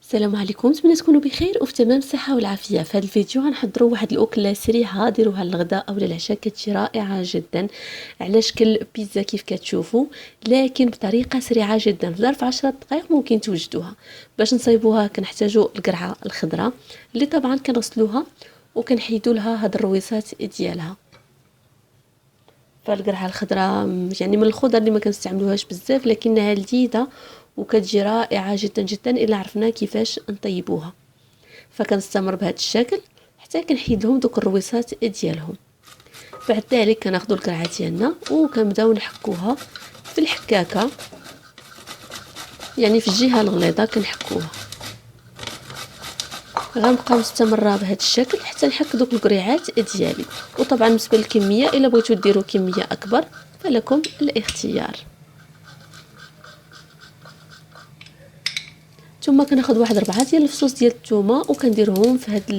السلام عليكم، نتمنى تكونوا بخير وفي تمام الصحه والعافيه. في هذا الفيديو غنحضروا واحد الاكله سريعه ديروها للغداء او للعشاء، كتجي رائعه جدا على شكل بيتزا كيف كتشوفوا، لكن بطريقه سريعه جدا. في ظرف 10 دقائق ممكن توجدوها. باش نصايبوها كنحتاجوا القرعه الخضراء اللي طبعا كنغسلوها وكنحيدوا لها هاد الرويصات ديالها. فالقرعه الخضراء يعني من الخضر اللي ما كنستعملوهاش بزاف، لكنها لذيذه وكتجي رائعه جدا جدا الا عرفنا كيفاش نطيبوها. فكنستمر بهذا الشكل حتى كنحيد لهم دوك الرويصات ديالهم. بعد ذلك كناخذوا القرعه ديالنا وكنبداو نحكوها في الحكاكه، يعني في الجهه الغليظه كنحكوها. غنبقى مستمره بهذا الشكل حتى نحك دوك القريعات ديالي. وطبعا بالنسبه للكميه الا بغيتو ديروا كميه اكبر فلكم الاختيار. ثم كناخذ واحد 4 ديال الفصوص ديال الثومه وكنديرهم في هاد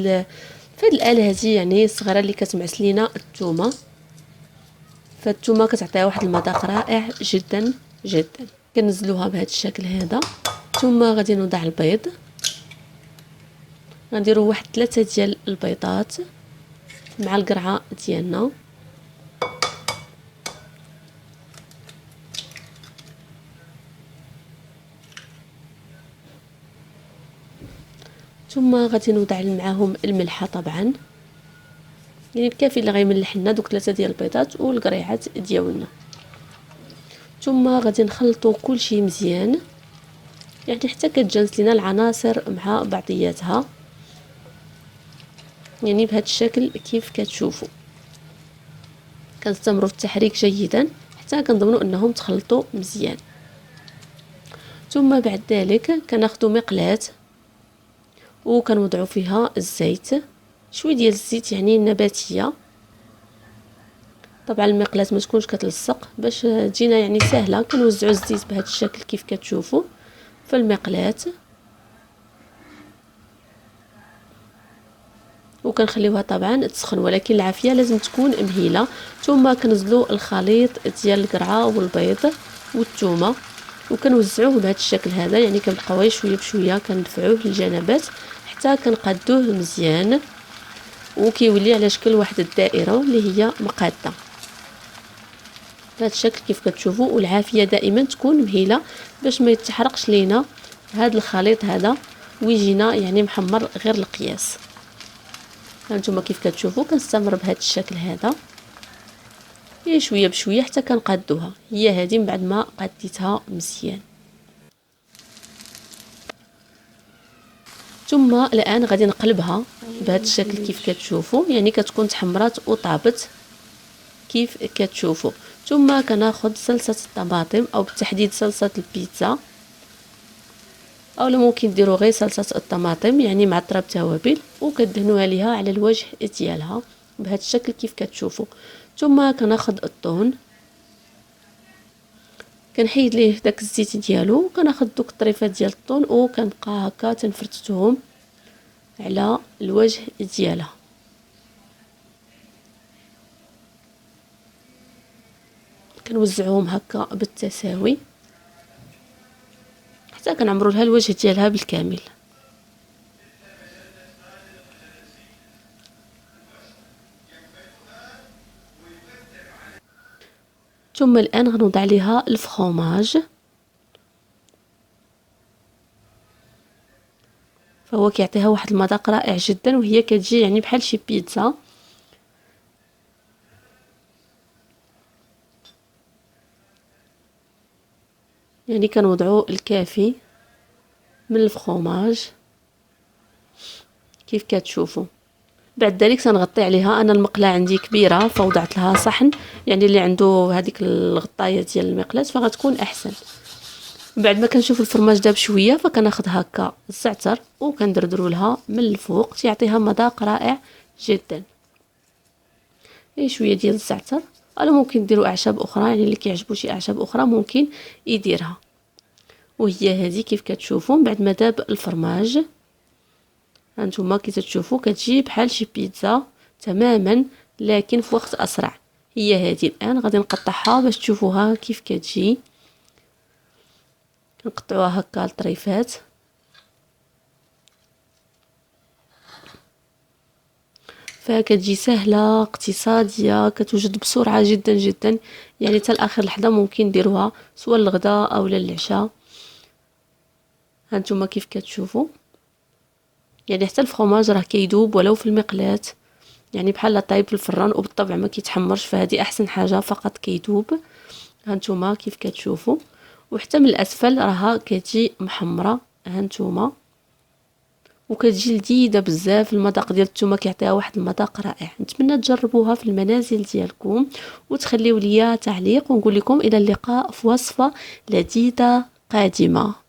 الاله هذه، يعني الصغيره اللي كتمعس لينا الثومه. فالثومه كتعطيها واحد المذاق رائع جدا جدا. كنزلوها بهذا الشكل هذا. ثم غادي نوضع البيض، غنديروا واحد 3 ديال البيضات مع القرعه ديالنا. ثم غادي نوضع معاهم الملحه طبعا، يعني الكافي اللي غيملح لنا دوك 3 ديال البيضات والقريعات ديالنا. ثم غادي نخلطوا كل شيء مزيان، يعني حتى كتجانس لينا العناصر مع بعضياتها، يعني بهذا الشكل كيف كتشوفوا. كنستمروا في التحريك جيدا حتى كنضمنوا انهم تخلطوا مزيان. ثم بعد ذلك كناخذوا مقلاة وكنوضعوا فيها الزيت، شويه ديال الزيت يعني النباتيه. طبعا المقلاة ما تكونش كتلصق باش تجينا يعني سهله. كنوزعوا الزيت بهذا الشكل كيف كتشوفوا في المقلاة وكنخليوها طبعا تسخن، ولكن العافيه لازم تكون مهيله. ثم كنزلوا الخليط ديال القرعه والبيض والثومه وكنوزعوه بهذا الشكل هذا، يعني كنبقاو شويه بشويه كندفعوه للجنبات حتى كنقادوه مزيان وكيولي على شكل واحد الدائره اللي هي مقاده بهذا الشكل كيف كتشوفوا. والعافيه دائما تكون مهيله باش ما يتحرقش لينا هذا الخليط هذا ويجينا يعني محمر غير القياس. هانتوما كيف كتشوفوا كنستمر بهذا الشكل هذا شويه بشويه حتى كنقادوها. هي هذه من بعد ما قاديتها مزيان. ثم الان غادي نقلبها بهذا الشكل كيف كتشوفوا، يعني كتكون تحمرات وطابت كيف كتشوفوا. ثم كناخذ صلصه الطماطم او بالتحديد صلصه البيتزا، او ممكن ديروا غير صلصه الطماطم يعني مع طراب توابل وكدهنوها ليها على الوجه ديالها بهذا الشكل كيف كتشوفوا. ثم كناخذ الطون كنحيد ليه داك الزيت ديالو وكناخذ دوك الطريفات ديال الطون وكنبقى هكا تنفرتهم على الوجه ديالها. كنوزعوهم هكا بالتساوي حتى كنعمروا لها الوجه ديالها بالكامل. ثم الان غنوضع عليها الفخوماج، فهو كيعطيها واحد المذاق رائع جدا وهي كتجي يعني بحال شي بيتزا. يعني كنوضعوا الكافي من الفخوماج كيف كتشوفوا. بعد ذلك سنغطي عليها. انا المقله عندي كبيره فوضعت لها صحن، يعني اللي عنده هذيك الغطايه ديال المقلاة فغتكون احسن. بعد ما كنشوف الفرماج داب شويه فكناخذ هكا الزعتر وكندردروا لها من الفوق تعطيها مذاق رائع جدا. شويه ديال الزعتر، او ممكن ديروا اعشاب اخرى، يعني اللي كيعجبو شي اعشاب اخرى ممكن يديرها. وهي هذه كيف كتشوفوا بعد ما داب الفرماج هانتوما كي تشوفوا كتجي بحال شي بيتزا تماما لكن في وقت اسرع. هي هذه الان غادي نقطعها باش تشوفوها كيف كتجي. كنقطعوها هكا لطريفات فكتجي سهله اقتصاديه، كتوجد بسرعه جدا جدا، يعني حتى لاخر لحظه ممكن نديروها سواء للغداء او للعشاء. هانتوما كيف كتشوفوا، يعني حتى الفرomاج راه كيدوب ولو في المقلاة، يعني بحال طايب في الفران وبالطبع ما كيتحمرش، فهذه احسن حاجه، فقط كيدوب. هانتوما كيف كتشوفوا، وحتى من الاسفل راها كتجي محمره. هانتوما وكتجي لذيذه بزاف، المذاق ديال الثومه كيعطيها واحد المذاق رائع. نتمنى تجربوها في المنازل ديالكم وتخليو ليا تعليق، ونقول لكم الى اللقاء في وصفه لذيذه قادمه.